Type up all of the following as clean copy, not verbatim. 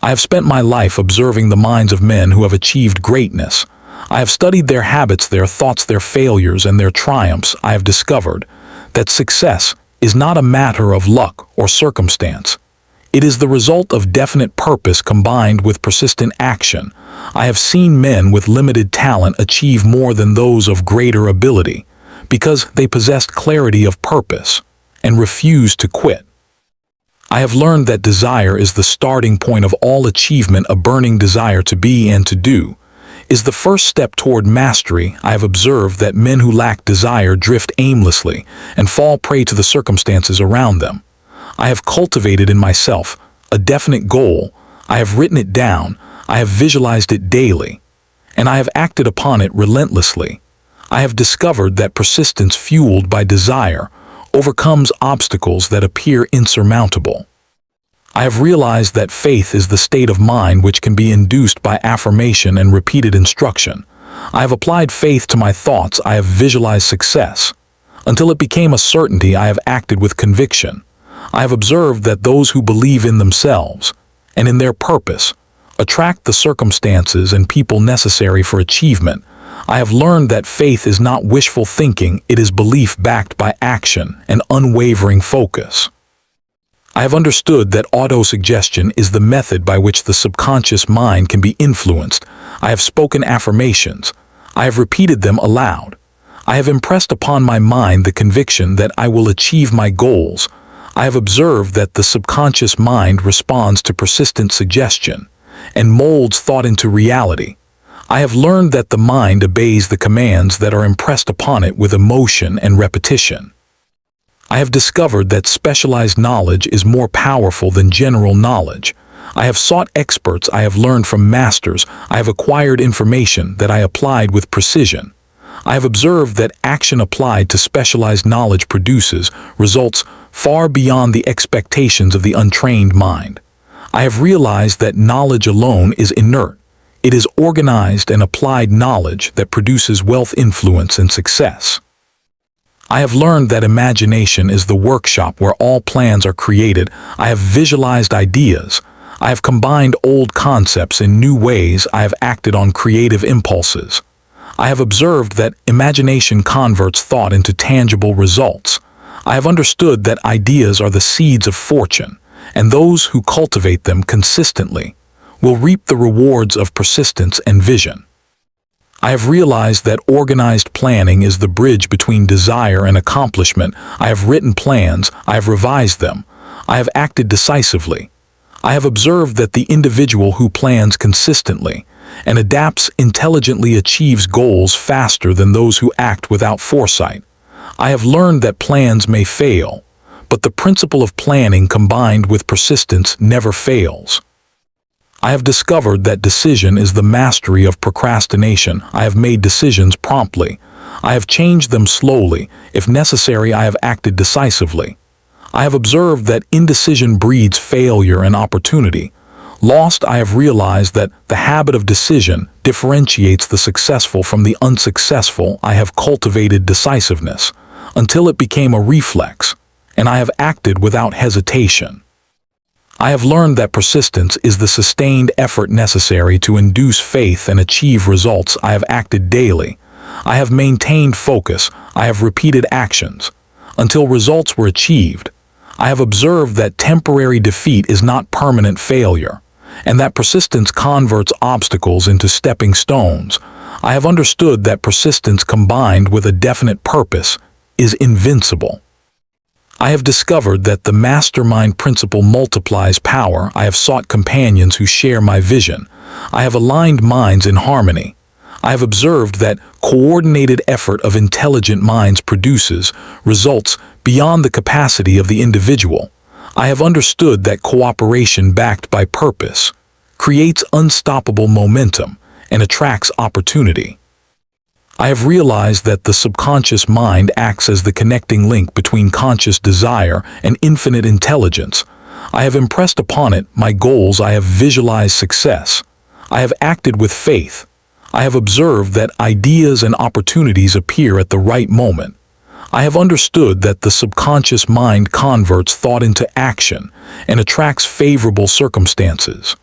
I have spent my life observing the minds of men who have achieved greatness. I have studied their habits, their thoughts, their failures, and their triumphs. I have discovered that success is not a matter of luck or circumstance. It is the result of definite purpose combined with persistent action. I have seen men with limited talent achieve more than those of greater ability because they possessed clarity of purpose and refused to quit. I have learned that desire is the starting point of all achievement. A burning desire to be and to do is the first step toward mastery. I have observed that men who lack desire drift aimlessly and fall prey to the circumstances around them. I have cultivated in myself a definite goal. I have written it down. I have visualized it daily, and I have acted upon it relentlessly. I have discovered that persistence fueled by desire overcomes obstacles that appear insurmountable. I have realized that faith is the state of mind which can be induced by affirmation and repeated instruction. I have applied faith to my thoughts. I have visualized success. Until it became a certainty, I have acted with conviction. I have observed that those who believe in themselves and in their purpose attract the circumstances and people necessary for achievement. I have learned that faith is not wishful thinking, it is belief backed by action and unwavering focus. I have understood that autosuggestion is the method by which the subconscious mind can be influenced. I have spoken affirmations. I have repeated them aloud. I have impressed upon my mind the conviction that I will achieve my goals. I have observed that the subconscious mind responds to persistent suggestion and molds thought into reality. I have learned that the mind obeys the commands that are impressed upon it with emotion and repetition. I have discovered that specialized knowledge is more powerful than general knowledge. I have sought experts. I have learned from masters. I have acquired information that I applied with precision. I have observed that action applied to specialized knowledge produces results far beyond the expectations of the untrained mind. I have realized that knowledge alone is inert. It is organized and applied knowledge that produces wealth, influence, and success. I have learned that imagination is the workshop where all plans are created. I have visualized ideas. I have combined old concepts in new ways. I have acted on creative impulses. I have observed that imagination converts thought into tangible results. I have understood that ideas are the seeds of fortune, and those who cultivate them consistently will reap the rewards of persistence and vision. I have realized that organized planning is the bridge between desire and accomplishment. I have written plans, I have revised them, I have acted decisively. I have observed that the individual who plans consistently and adapts intelligently achieves goals faster than those who act without foresight. I have learned that plans may fail, but the principle of planning combined with persistence never fails. I have discovered that decision is the mastery of procrastination. I have made decisions promptly. I have changed them slowly. If necessary, I have acted decisively. I have observed that indecision breeds failure and opportunity. Lost, I have realized that the habit of decision differentiates the successful from the unsuccessful. I have cultivated decisiveness until it became a reflex, and I have acted without hesitation. I have learned that persistence is the sustained effort necessary to induce faith and achieve results. I have acted daily. I have maintained focus. I have repeated actions until results were achieved. I have observed that temporary defeat is not permanent failure, and that persistence converts obstacles into stepping stones. I have understood that persistence combined with a definite purpose is invincible. I have discovered that the mastermind principle multiplies power. I have sought companions who share my vision. I have aligned minds in harmony. I have observed that coordinated effort of intelligent minds produces results beyond the capacity of the individual. I have understood that cooperation backed by purpose creates unstoppable momentum and attracts opportunity. I have realized that the subconscious mind acts as the connecting link between conscious desire and infinite intelligence. I have impressed upon it my goals. I have visualized success. I have acted with faith. I have observed that ideas and opportunities appear at the right moment. I have understood that the subconscious mind converts thought into action and attracts favorable circumstances.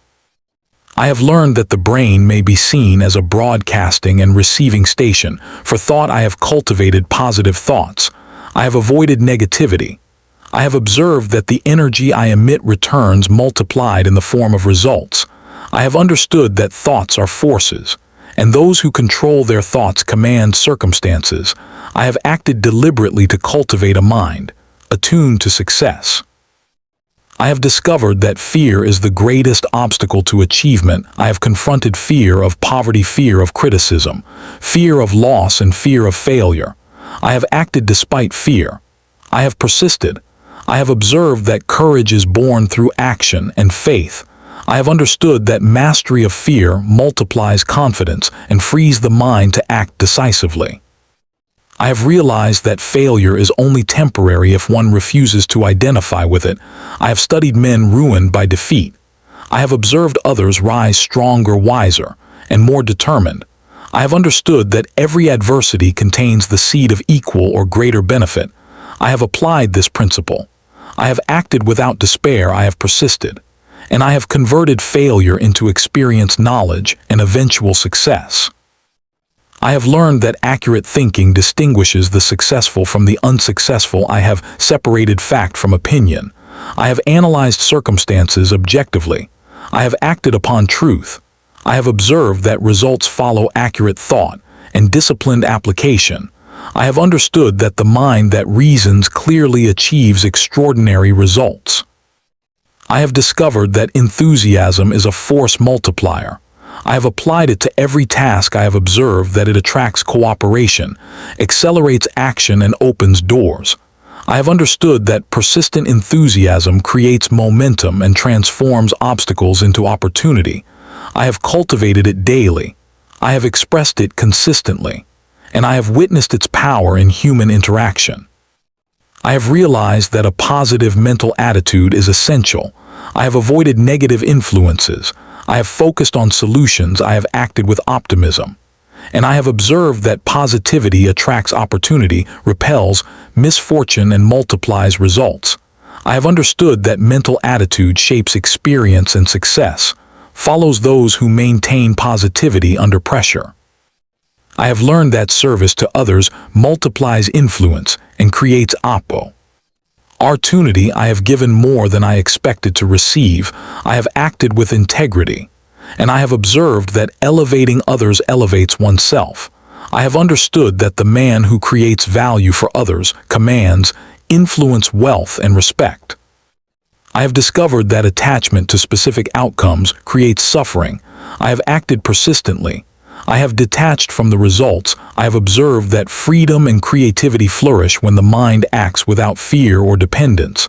I have learned that the brain may be seen as a broadcasting and receiving station. For thought, I have cultivated positive thoughts. I have avoided negativity. I have observed that the energy I emit returns multiplied in the form of results. I have understood that thoughts are forces, and those who control their thoughts command circumstances. I have acted deliberately to cultivate a mind attuned to success. I have discovered that fear is the greatest obstacle to achievement. I have confronted fear of poverty, fear of criticism, fear of loss, and fear of failure. I have acted despite fear. I have persisted. I have observed that courage is born through action and faith. I have understood that mastery of fear multiplies confidence and frees the mind to act decisively. I have realized that failure is only temporary if one refuses to identify with it. I have studied men ruined by defeat. I have observed others rise stronger, wiser, and more determined. I have understood that every adversity contains the seed of equal or greater benefit. I have applied this principle. I have acted without despair. I have persisted. And I have converted failure into experience, knowledge, and eventual success. I have learned that accurate thinking distinguishes the successful from the unsuccessful. I have separated fact from opinion. I have analyzed circumstances objectively. I have acted upon truth. I have observed that results follow accurate thought and disciplined application. I have understood that the mind that reasons clearly achieves extraordinary results. I have discovered that enthusiasm is a force multiplier. I have applied it to every task. I have observed that it attracts cooperation, accelerates action, and opens doors. I have understood that persistent enthusiasm creates momentum and transforms obstacles into opportunity. I have cultivated it daily. I have expressed it consistently, and I have witnessed its power in human interaction. I have realized that a positive mental attitude is essential. I have avoided negative influences. I have focused on solutions. I have acted with optimism. And I have observed that positivity attracts opportunity, repels misfortune, and multiplies results. I have understood that mental attitude shapes experience, and success follows those who maintain positivity under pressure. I have learned that service to others multiplies influence and creates opportunity. I have given more than I expected to receive. I have acted with integrity. And I have observed that elevating others elevates oneself. I have understood that the man who creates value for others commands influence, wealth, and respect. I have discovered that attachment to specific outcomes creates suffering. I have acted persistently. I have detached from the results. I have observed that freedom and creativity flourish when the mind acts without fear or dependence.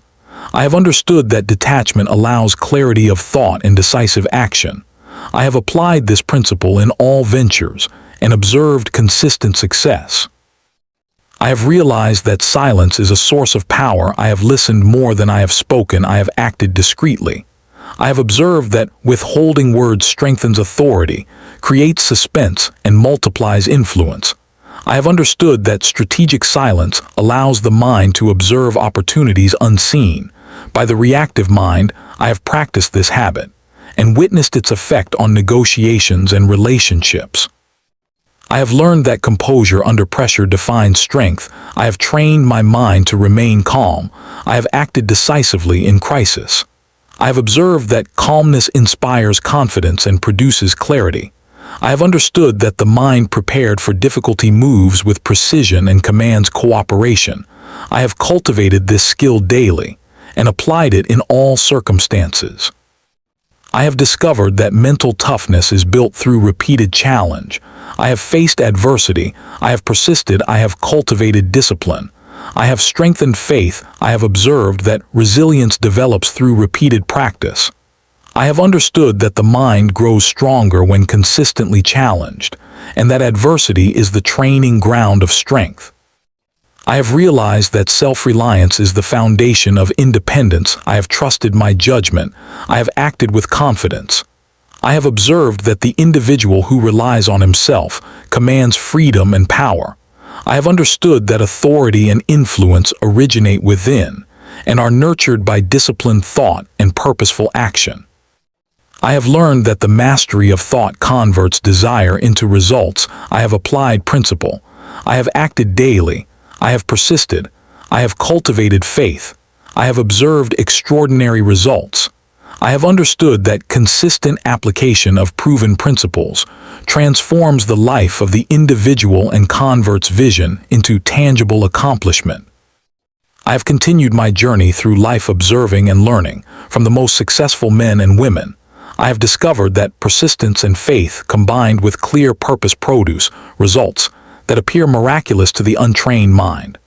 I have understood that detachment allows clarity of thought and decisive action. I have applied this principle in all ventures and observed consistent success. I have realized that silence is a source of power. I have listened more than I have spoken. I have acted discreetly. I have observed that withholding words strengthens authority, creates suspense, and multiplies influence. I have understood that strategic silence allows the mind to observe opportunities unseen. By the reactive mind, I have practiced this habit and witnessed its effect on negotiations and relationships. I have learned that composure under pressure defines strength. I have trained my mind to remain calm. I have acted decisively in crisis. I have observed that calmness inspires confidence and produces clarity. I have understood that the mind prepared for difficulty moves with precision and commands cooperation. I have cultivated this skill daily and applied it in all circumstances. I have discovered that mental toughness is built through repeated challenge. I have faced adversity. I have persisted. I have cultivated discipline. I have strengthened faith. I have observed that resilience develops through repeated practice. I have understood that the mind grows stronger when consistently challenged, and that adversity is the training ground of strength. I have realized that self-reliance is the foundation of independence. I have trusted my judgment. I have acted with confidence. I have observed that the individual who relies on himself commands freedom and power. I have understood that authority and influence originate within and are nurtured by disciplined thought and purposeful action. I have learned that the mastery of thought converts desire into results. I have applied principle. I have acted daily. I have persisted. I have cultivated faith. I have observed extraordinary results. I have understood that consistent application of proven principles transforms the life of the individual and converts vision into tangible accomplishment. I have continued my journey through life observing and learning from the most successful men and women. I have discovered that persistence and faith combined with clear purpose produce results that appear miraculous to the untrained mind.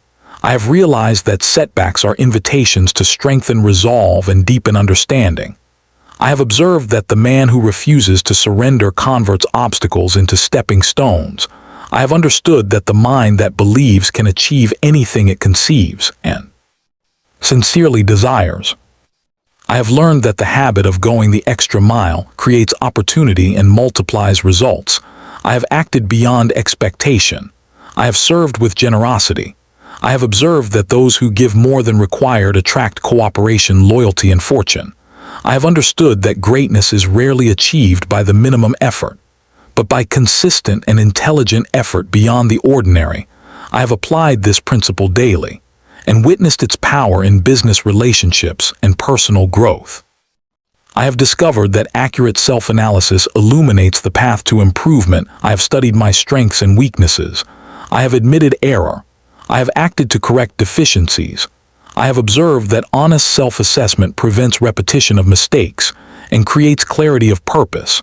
I have realized that setbacks are invitations to strengthen resolve and deepen understanding. I have observed that the man who refuses to surrender converts obstacles into stepping stones. I have understood that the mind that believes can achieve anything it conceives and sincerely desires. I have learned that the habit of going the extra mile creates opportunity and multiplies results. I have acted beyond expectation. I have served with generosity. I have observed that those who give more than required attract cooperation, loyalty, and fortune. I have understood that greatness is rarely achieved by the minimum effort, but by consistent and intelligent effort beyond the ordinary. I have applied this principle daily and witnessed its power in business relationships and personal growth. I have discovered that accurate self-analysis illuminates the path to improvement. I have studied my strengths and weaknesses. I have admitted error. I have acted to correct deficiencies. I have observed that honest self-assessment prevents repetition of mistakes and creates clarity of purpose.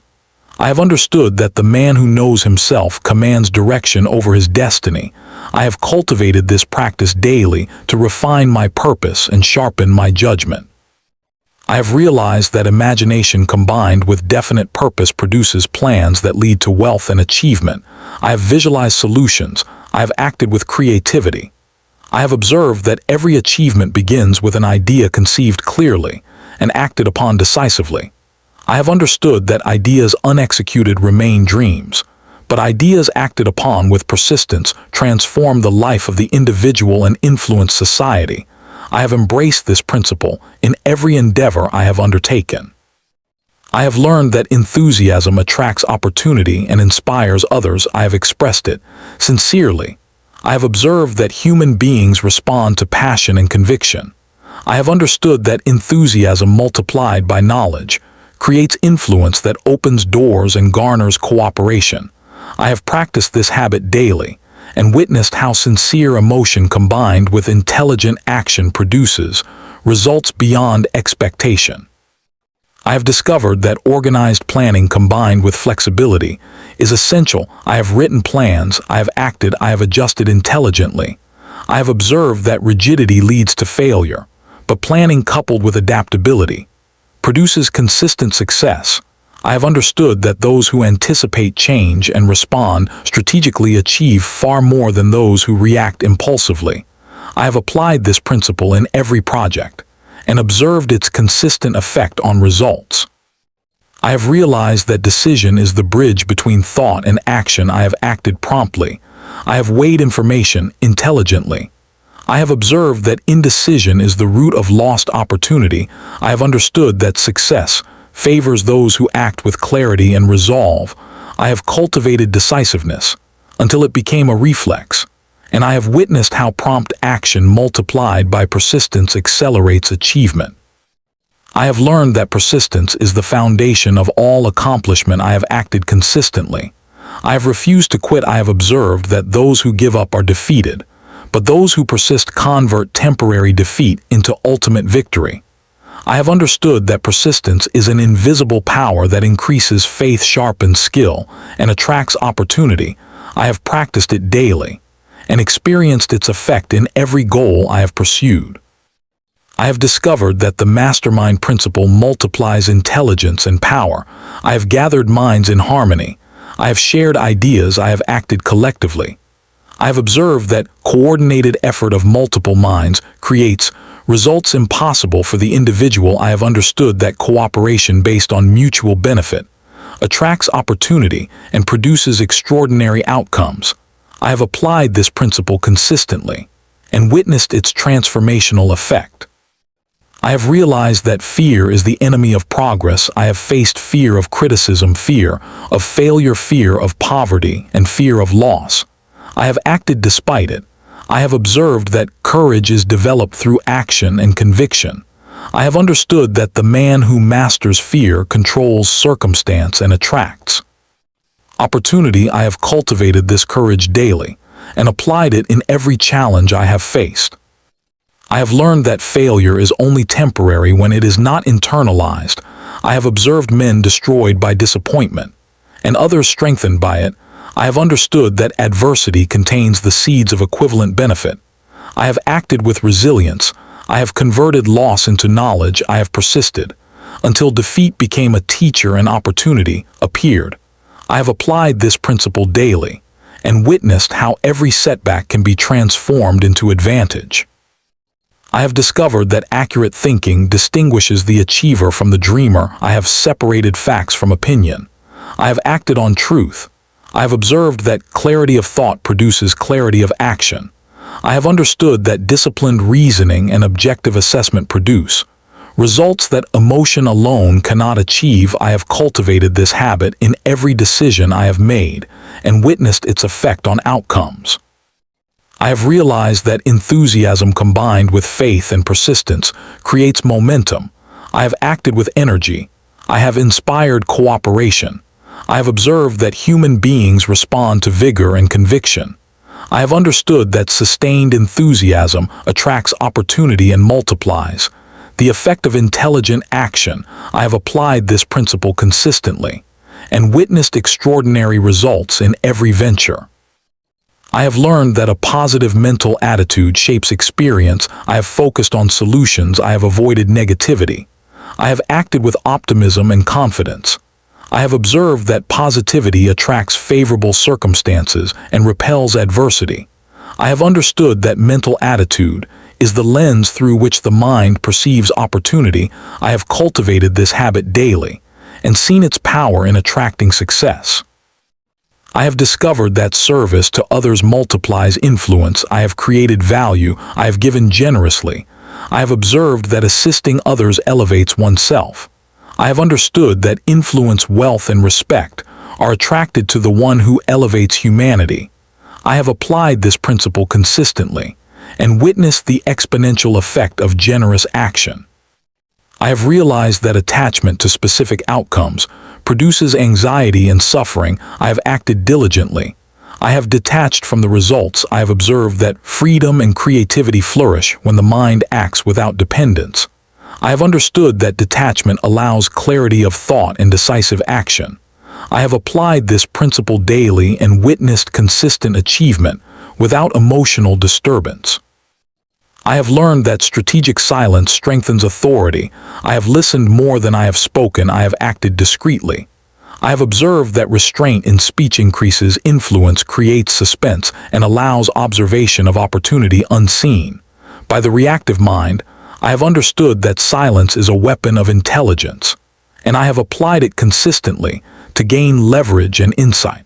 I have understood that the man who knows himself commands direction over his destiny. I have cultivated this practice daily to refine my purpose and sharpen my judgment. I have realized that imagination combined with definite purpose produces plans that lead to wealth and achievement. I have visualized solutions. I have acted with creativity. I have observed that every achievement begins with an idea conceived clearly and acted upon decisively. I have understood that ideas unexecuted remain dreams, but ideas acted upon with persistence transform the life of the individual and influence society. I have embraced this principle in every endeavor I have undertaken. I have learned that enthusiasm attracts opportunity and inspires others. I have expressed it sincerely. I have observed that human beings respond to passion and conviction. I have understood that enthusiasm multiplied by knowledge creates influence that opens doors and garners cooperation. I have practiced this habit daily and witnessed how sincere emotion combined with intelligent action produces results beyond expectation. I have discovered that organized planning combined with flexibility is essential. I have written plans, I have acted, I have adjusted intelligently. I have observed that rigidity leads to failure, but planning coupled with adaptability produces consistent success. I have understood that those who anticipate change and respond strategically achieve far more than those who react impulsively. I have applied this principle in every project and observed its consistent effect on results. I have realized that decision is the bridge between thought and action. I have acted promptly. I have weighed information intelligently. I have observed that indecision is the root of lost opportunity. I have understood that success favors those who act with clarity and resolve. I have cultivated decisiveness until it became a reflex, and I have witnessed how prompt action multiplied by persistence accelerates achievement. I have learned that persistence is the foundation of all accomplishment. I have acted consistently. I have refused to quit. I have observed that those who give up are defeated, but those who persist convert temporary defeat into ultimate victory. I have understood that persistence is an invisible power that increases faith, sharpens skill, and attracts opportunity. I have practiced it daily and experienced its effect in every goal I have pursued. I have discovered that the mastermind principle multiplies intelligence and power. I have gathered minds in harmony. I have shared ideas. I have acted collectively. I have observed that coordinated effort of multiple minds creates results impossible for the individual. I have understood that cooperation based on mutual benefit attracts opportunity and produces extraordinary outcomes. I have applied this principle consistently and witnessed its transformational effect. I have realized that fear is the enemy of progress. I have faced fear of criticism, fear of failure, fear of poverty, and fear of loss. I have acted despite it. I have observed that courage is developed through action and conviction. I have understood that the man who masters fear controls circumstance and attracts opportunity. I have cultivated this courage daily and applied it in every challenge I have faced. I have learned that failure is only temporary when it is not internalized. I have observed men destroyed by disappointment and others strengthened by it. I have understood that adversity contains the seeds of equivalent benefit. I have acted with resilience. I have converted loss into knowledge. I have persisted until defeat became a teacher and opportunity appeared. I have applied this principle daily and witnessed how every setback can be transformed into advantage. I have discovered that accurate thinking distinguishes the achiever from the dreamer. I have separated facts from opinion. I have acted on truth. I have observed that clarity of thought produces clarity of action. I have understood that disciplined reasoning and objective assessment produce results that emotion alone cannot achieve. I have cultivated this habit in every decision I have made and witnessed its effect on outcomes. I have realized that enthusiasm combined with faith and persistence creates momentum. I have acted with energy. I have inspired cooperation. I have observed that human beings respond to vigor and conviction. I have understood that sustained enthusiasm attracts opportunity and multiplies the effect of intelligent action. I have applied this principle consistently and witnessed extraordinary results in every venture. I have learned that a positive mental attitude shapes experience. I have focused on solutions. I have avoided negativity. I have acted with optimism and confidence. I have observed that positivity attracts favorable circumstances and repels adversity. I have understood that mental attitude is the lens through which the mind perceives opportunity. I have cultivated this habit daily and seen its power in attracting success. I have discovered that service to others multiplies influence. I have created value. I have given generously. I have observed that assisting others elevates oneself. I have understood that influence, wealth, and respect are attracted to the one who elevates humanity. I have applied this principle consistently and witnessed the exponential effect of generous action. I have realized that attachment to specific outcomes produces anxiety and suffering. I have acted diligently. I have detached from the results. I have observed that freedom and creativity flourish when the mind acts without dependence. I have understood that detachment allows clarity of thought and decisive action. I have applied this principle daily and witnessed consistent achievement without emotional disturbance. I have learned that strategic silence strengthens authority. I have listened more than I have spoken. I have acted discreetly. I have observed that restraint in speech increases influence, creates suspense, and allows observation of opportunity unseen. By the reactive mind, I have understood that silence is a weapon of intelligence, and I have applied it consistently to gain leverage and insight.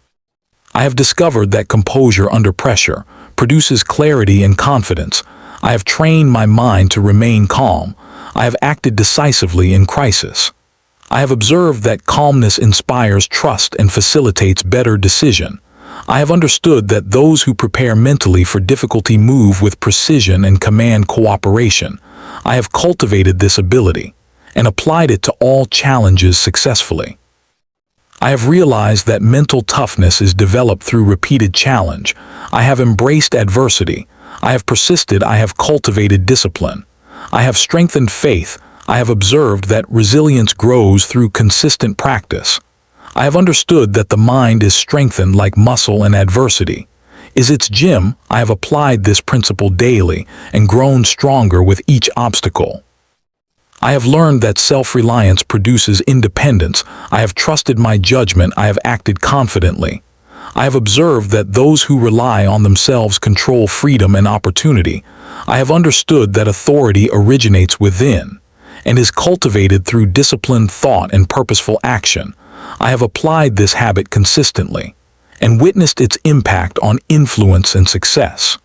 I have discovered that composure under pressure produces clarity and confidence. I have trained my mind to remain calm. I have acted decisively in crisis. I have observed that calmness inspires trust and facilitates better decision. I have understood that those who prepare mentally for difficulty move with precision and command cooperation. I have cultivated this ability and applied it to all challenges successfully. I have realized that mental toughness is developed through repeated challenge. I have embraced adversity. I have persisted. I have cultivated discipline. I have strengthened faith. I have observed that resilience grows through consistent practice. I have understood that the mind is strengthened like muscle, and adversity is its gym. I have applied this principle daily and grown stronger with each obstacle. I have learned that self-reliance produces independence. I have trusted my judgment. I have acted confidently. I have observed that those who rely on themselves control freedom and opportunity. I have understood that authority originates within and is cultivated through disciplined thought and purposeful action. I have applied this habit consistently and witnessed its impact on influence and success.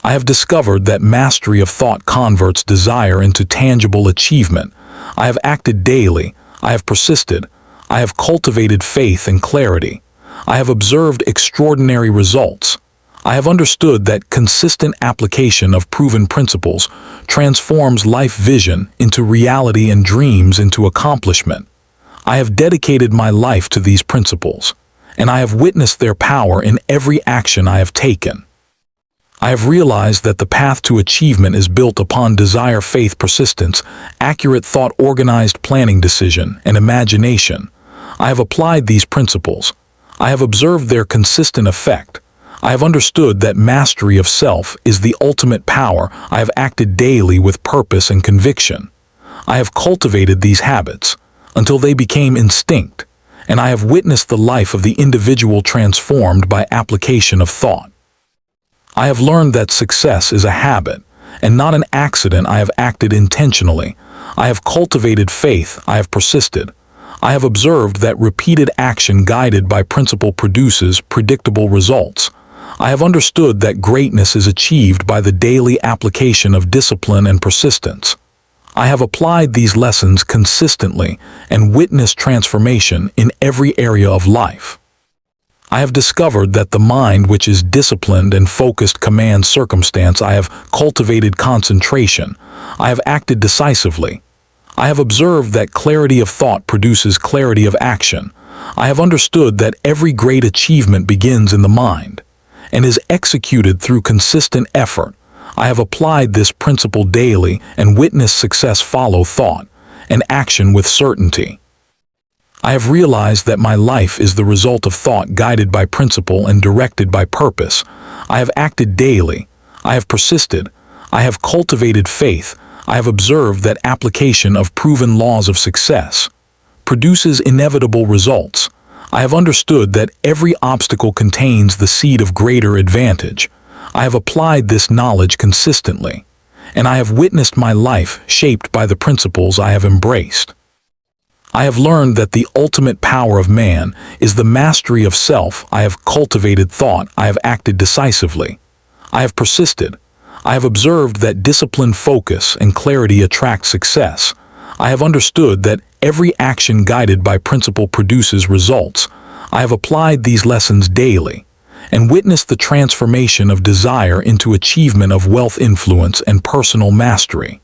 I have discovered that mastery of thought converts desire into tangible achievement. I have acted daily. I have persisted. I have cultivated faith and clarity. I have observed extraordinary results. I have understood that consistent application of proven principles transforms life vision into reality and dreams into accomplishment. I have dedicated my life to these principles, and I have witnessed their power in every action I have taken. I have realized that the path to achievement is built upon desire, faith, persistence, accurate thought, organized planning, decision, and imagination. I have applied these principles. I have observed their consistent effect. I have understood that mastery of self is the ultimate power. I have acted daily with purpose and conviction. I have cultivated these habits until they became instinct, and I have witnessed the life of the individual transformed by application of thought. I have learned that success is a habit and not an accident. I have acted intentionally. I have cultivated faith. I have persisted. I have observed that repeated action guided by principle produces predictable results. I have understood that greatness is achieved by the daily application of discipline and persistence. I have applied these lessons consistently and witnessed transformation in every area of life. I have discovered that the mind which is disciplined and focused commands circumstance. I have cultivated concentration. I have acted decisively. I have observed that clarity of thought produces clarity of action. I have understood that every great achievement begins in the mind and is executed through consistent effort. I have applied this principle daily and witnessed success follow thought and action with certainty. I have realized that my life is the result of thought guided by principle and directed by purpose. I have acted daily. I have persisted. I have cultivated faith. I have observed that application of proven laws of success produces inevitable results. I have understood that every obstacle contains the seed of greater advantage. I have applied this knowledge consistently, and I have witnessed my life shaped by the principles I have embraced. I have learned that the ultimate power of man is the mastery of self. I have cultivated thought. I have acted decisively. I have persisted. I have observed that disciplined focus and clarity attract success. I have understood that every action guided by principle produces results. I have applied these lessons daily and witnessed the transformation of desire into achievement of wealth, influence, and personal mastery.